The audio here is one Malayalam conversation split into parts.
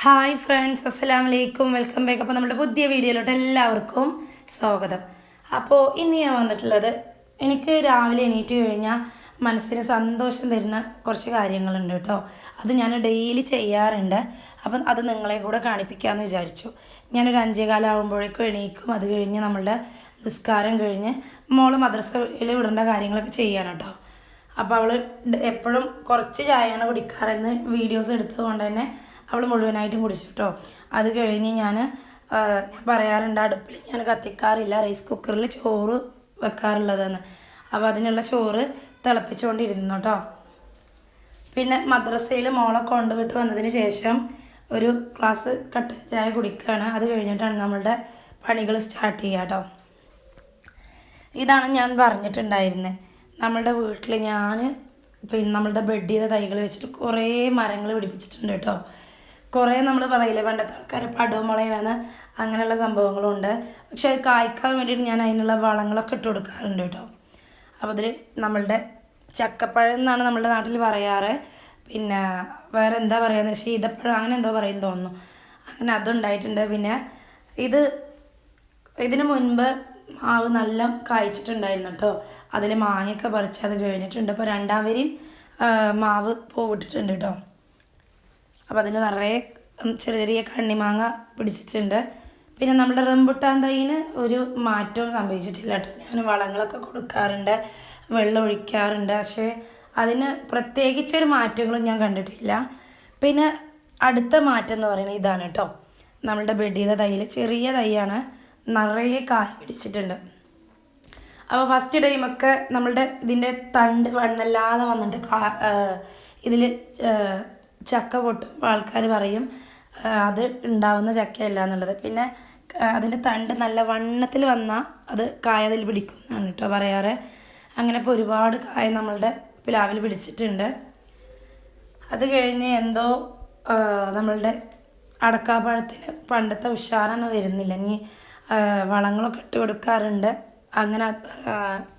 ഹായ് ഫ്രണ്ട്സ്, അസ്സലാമു അലൈക്കും. Welcome back. അപ്പോൾ നമ്മുടെ പുതിയ വീഡിയോയിലോട്ട് എല്ലാവർക്കും സ്വാഗതം. അപ്പോൾ ഇന്ന് ഞാൻ വന്നിട്ടുള്ളത്, എനിക്ക് രാവിലെ എണീറ്റ് കഴിഞ്ഞാൽ മനസ്സിന് സന്തോഷം തരുന്ന കുറച്ച് കാര്യങ്ങളുണ്ട് കേട്ടോ. അത് ഞാൻ ഡെയിലി ചെയ്യാറുണ്ട്. അപ്പം അത് നിങ്ങളെ കൂടെ കാണിപ്പിക്കാമെന്ന് വിചാരിച്ചു. ഞാനൊരു 5:15 ആകുമ്പോഴേക്കും എണീക്കും. അത് കഴിഞ്ഞ് നമ്മളുടെ നിസ്കാരം കഴിഞ്ഞ് മോള് മദ്രസയിൽ വിടേണ്ട കാര്യങ്ങളൊക്കെ ചെയ്യാൻ കേട്ടോ. അപ്പോൾ അവൾ എപ്പോഴും കുറച്ച് ചായയാണ് കുടിക്കാറെന്ന് വീഡിയോസ് എടുത്തതുകൊണ്ട് തന്നെ അവൾ മുഴുവനായിട്ടും കുടിച്ചു കേട്ടോ. അത് കഴിഞ്ഞ് ഞാൻ പറയാറുണ്ട്, അടുപ്പിൽ ഞാൻ കത്തിക്കാറില്ല, റൈസ് കുക്കറിൽ ചോറ് വെക്കാറുള്ളതെന്ന്. അപ്പോൾ അതിനുള്ള ചോറ് തിളപ്പിച്ചുകൊണ്ടിരുന്നു കേട്ടോ. പിന്നെ മദ്രസയിൽ മോളെ കൊണ്ടുവിട്ട് വന്നതിന് ശേഷം ഒരു ഗ്ലാസ് കട്ടൻ ചായ കുടിക്കുകയാണ്. അത് കഴിഞ്ഞിട്ടാണ് നമ്മളുടെ പണികൾ സ്റ്റാർട്ട് ചെയ്യുക കേട്ടോ. ഇതാണ് ഞാൻ പറഞ്ഞിട്ടുണ്ടായിരുന്നത്. നമ്മളുടെ വീട്ടിൽ ഞാൻ നമ്മളുടെ ബെഡ് ചെയ്ത തൈകൾ വെച്ചിട്ട് കുറേ മരങ്ങൾ പിടിപ്പിച്ചിട്ടുണ്ട് കേട്ടോ. കുറേ നമ്മൾ പറയില്ലേ, പണ്ടത്തെ ആൾക്കാർ പടവും മുളയിലാണ്, അങ്ങനെയുള്ള സംഭവങ്ങളുണ്ട്. പക്ഷെ അത് കായ്ക്കാൻ വേണ്ടിയിട്ട് ഞാൻ അതിനുള്ള വളങ്ങളൊക്കെ ഇട്ട് കൊടുക്കാറുണ്ട് കേട്ടോ. അപ്പോൾ അതിൽ നമ്മളുടെ ചക്കപ്പഴം എന്നാണ് നമ്മുടെ നാട്ടിൽ പറയാറ്. പിന്നെ വേറെ എന്താ പറയുക, ശീതപ്പഴം അങ്ങനെ എന്തോ പറയും തോന്നുന്നു. അങ്ങനെ അതുണ്ടായിട്ടുണ്ട്. പിന്നെ ഇതിന് മുൻപ് മാവ് നല്ല കായ്ച്ചിട്ടുണ്ടായിരുന്നു കേട്ടോ. അതിൽ മാങ്ങയൊക്കെ പറിച്ച് അത് കഴിഞ്ഞിട്ടുണ്ട്. അപ്പോൾ 2ാം വരിയും മാവ് പൂവിട്ടിട്ടുണ്ട് കേട്ടോ. അപ്പോൾ അതിന് നിറയെ ചെറിയ ചെറിയ കണ്ണിമാങ്ങ പിടിച്ചിട്ടുണ്ട്. പിന്നെ നമ്മുടെ റംബുട്ടാൻ തൈന് ഒരു മാറ്റവും സംഭവിച്ചിട്ടില്ല കേട്ടോ. ഞാൻ വളങ്ങളൊക്കെ കൊടുക്കാറുണ്ട്, വെള്ളം ഒഴിക്കാറുണ്ട്, പക്ഷേ അതിന് പ്രത്യേകിച്ചൊരു മാറ്റങ്ങളും ഞാൻ കണ്ടിട്ടില്ല. പിന്നെ അടുത്ത മാറ്റം എന്ന് പറയുന്നത് ഇതാണ് കേട്ടോ. നമ്മളുടെ ബെഡ് ചെയ്ത തൈയിൽ ചെറിയ തൈയാണ്, നിറയെ കായ് പിടിച്ചിട്ടുണ്ട്. അപ്പോൾ ഫസ്റ്റ് ടൈമൊക്കെ നമ്മളുടെ ഇതിൻ്റെ തണ്ട് വണ്ണല്ലാതെ വന്നിട്ട് ഇതിൽ ചക്ക പൊട്ടുമ്പോൾ ആൾക്കാർ പറയും അത് ഉണ്ടാവുന്ന ചക്കയല്ല എന്നുള്ളത്. പിന്നെ അതിൻ്റെ തണ്ട് നല്ല വണ്ണത്തിൽ വന്നാൽ അത് കായ അതിൽ പിടിക്കുന്നതാണ് കേട്ടോ പറയാറ്. അങ്ങനെ ഇപ്പോൾ ഒരുപാട് കായ നമ്മളുടെ പ്ലാവിൽ പിടിച്ചിട്ടുണ്ട്. അത് കഴിഞ്ഞ് എന്തോ നമ്മളുടെ അടക്കാപ്പഴത്തിന് പണ്ടത്തെ ഉഷാറാണ് വരുന്നില്ല. ഇനി വളങ്ങളൊക്കെ ഇട്ട് കൊടുക്കാറുണ്ട്, അങ്ങനെ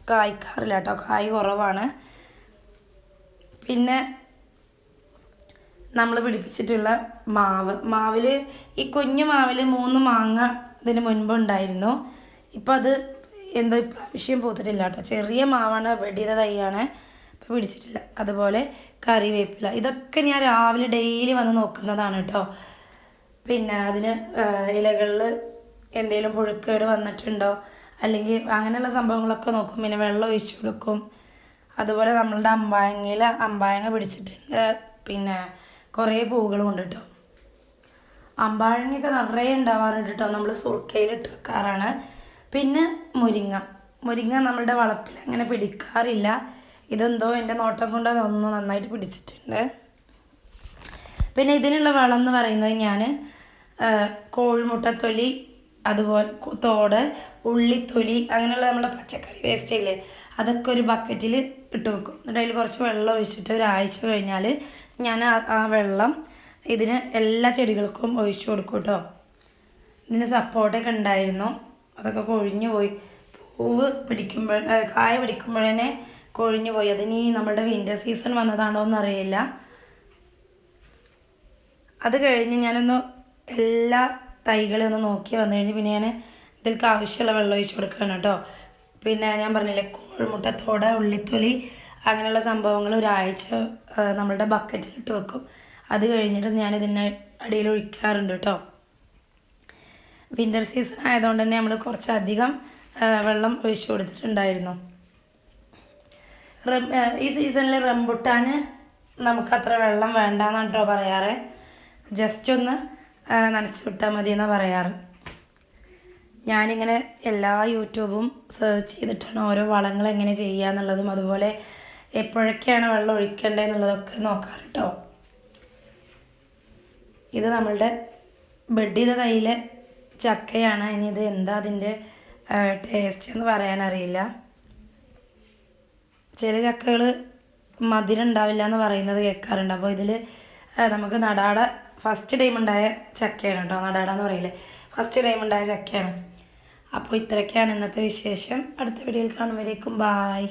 കായ്ക്കാറില്ല കേട്ടോ, കായ് കുറവാണ്. പിന്നെ നമ്മൾ പിടിപ്പിച്ചിട്ടുള്ള മാവിൽ ഈ കുഞ്ഞു മാവിൽ 3 മാങ്ങ ഇതിന് മുൻപ് ഉണ്ടായിരുന്നു. ഇപ്പം അത് എന്തോ ഇപ്രാവശ്യം പൂത്തിട്ടില്ല കേട്ടോ. ചെറിയ മാവാണ്, ബെഡ് ചെയ്ത തൈയാണ്, ഇപ്പോൾ പിടിച്ചിട്ടില്ല. അതുപോലെ കറിവേപ്പില, ഇതൊക്കെ ഞാൻ രാവിലെ ഡെയിലി വന്ന് നോക്കുന്നതാണ് കേട്ടോ. പിന്നെ അതിന് ഇലകളിൽ എന്തെങ്കിലും പുഴുക്കേട് വന്നിട്ടുണ്ടോ അല്ലെങ്കിൽ അങ്ങനെയുള്ള സംഭവങ്ങളൊക്കെ നോക്കും. പിന്നെ വെള്ളം ഒഴിച്ചു കൊടുക്കും. അതുപോലെ നമ്മളുടെ അമ്പായങ്ങ പിടിച്ചിട്ടുണ്ട്. പിന്നെ കുറേ പൂവുകളും ഉണ്ട് കേട്ടോ. അമ്പാഴങ്ങയൊക്കെ നിറയെ ഉണ്ടാവാറുണ്ട് കേട്ടോ. നമ്മൾ സുർക്കയിലിട്ട് വെക്കാറാണ്. പിന്നെ മുരിങ്ങ നമ്മളുടെ വളപ്പിൽ അങ്ങനെ പിടിക്കാറില്ല. ഇതെന്തോ എൻ്റെ നോട്ടം കൊണ്ട് അതൊന്നും നന്നായിട്ട് പിടിച്ചിട്ടുണ്ട്. പിന്നെ ഇതിനുള്ള വളം എന്ന് പറയുന്നത് ഞാൻ കോഴിമുട്ടത്തൊലി, അതുപോലെ തോട്, ഉള്ളിത്തൊലി, അങ്ങനെയുള്ള നമ്മളെ പച്ചക്കറി വേസ്റ്റ് ഇല്ലേ, അതൊക്കെ ഒരു ബക്കറ്റിൽ ഇട്ട് വെക്കും. എന്നിട്ട് അതിൽ കുറച്ച് വെള്ളം ഒഴിച്ചിട്ട് ഒരാഴ്ച കഴിഞ്ഞാൽ ഞാൻ ആ വെള്ളം ഇതിന് എല്ലാ ചെടികൾക്കും ഒഴിച്ചു കൊടുക്കും കേട്ടോ. ഇതിന് സപ്പോർട്ടൊക്കെ ഉണ്ടായിരുന്നു, അതൊക്കെ കൊഴിഞ്ഞു പോയി. കായ പിടിക്കുമ്പോഴേ കൊഴിഞ്ഞു പോയി. അതിന് നമ്മുടെ വിൻ്റർ സീസൺ വന്നതാണോ എന്നറിയില്ല. അത് കഴിഞ്ഞ് ഞാനൊന്ന് എല്ലാ തൈകളെ ഒന്ന് നോക്കി വന്നു കഴിഞ്ഞ് പിന്നെ ഞാൻ ഇതിലേക്ക് ആവശ്യമുള്ള വെള്ളം ഒഴിച്ചു കൊടുക്കുകയാണ് കേട്ടോ. പിന്നെ ഞാൻ പറഞ്ഞില്ലേ, കോഴിമുട്ടത്തോട്, ഉള്ളിത്തൊലി, അങ്ങനെയുള്ള സംഭവങ്ങൾ ഒരാഴ്ച നമ്മളുടെ ബക്കറ്റിലിട്ട് വെക്കും. അത് കഴിഞ്ഞിട്ട് ഞാൻ ഇതിന് അടിയിൽ ഒഴിക്കാറുണ്ട് കേട്ടോ. വിൻ്റർ സീസൺ ആയതുകൊണ്ട് തന്നെ നമ്മൾ കുറച്ചധികം വെള്ളം ഒഴിച്ചു കൊടുത്തിട്ടുണ്ടായിരുന്നു. ഈ സീസണിൽ റംബുട്ടാൻ നമുക്കത്ര വെള്ളം വേണ്ടാന്നാണ് കേട്ടോ പറയാറ്. ജസ്റ്റ് ഒന്ന് നനച്ച് വിട്ടാൽ മതി എന്നാണ് പറയാറ്. ഞാനിങ്ങനെ എല്ലാ യൂട്യൂബും സെർച്ച് ചെയ്തിട്ടാണ് ഓരോ വളങ്ങൾ എങ്ങനെ ചെയ്യുക എന്നുള്ളതും അതുപോലെ എപ്പോഴൊക്കെയാണ് വെള്ളം ഒഴിക്കേണ്ടതെന്നുള്ളതൊക്കെ നോക്കാറ് കേട്ടോ. ഇത് നമ്മളുടെ ബെഡ് ചെയ്ത തൈയിലെ ചക്കയാണ്. ഇനി ഇത് എന്താ അതിൻ്റെ ടേസ്റ്റ് എന്ന് പറയാനറിയില്ല. ചില ചക്കകൾ മധുരം ഉണ്ടാവില്ല എന്ന് പറയുന്നത് കേൾക്കാറുണ്ട്. അപ്പോൾ ഇതിൽ നമുക്ക് നടാട ഫസ്റ്റ് ടൈം ഉണ്ടായ ചക്കയാണ് കേട്ടോ. നടാട എന്ന് പറയില്ലേ, ഫസ്റ്റ് ടൈം ഉണ്ടായ ചക്കയാണ്. അപ്പോൾ ഇത്രയൊക്കെയാണ് ഇന്നത്തെ വിശേഷം. അടുത്ത വീഡിയോയിൽ കാണുമ്പോഴേക്കും ബായ്.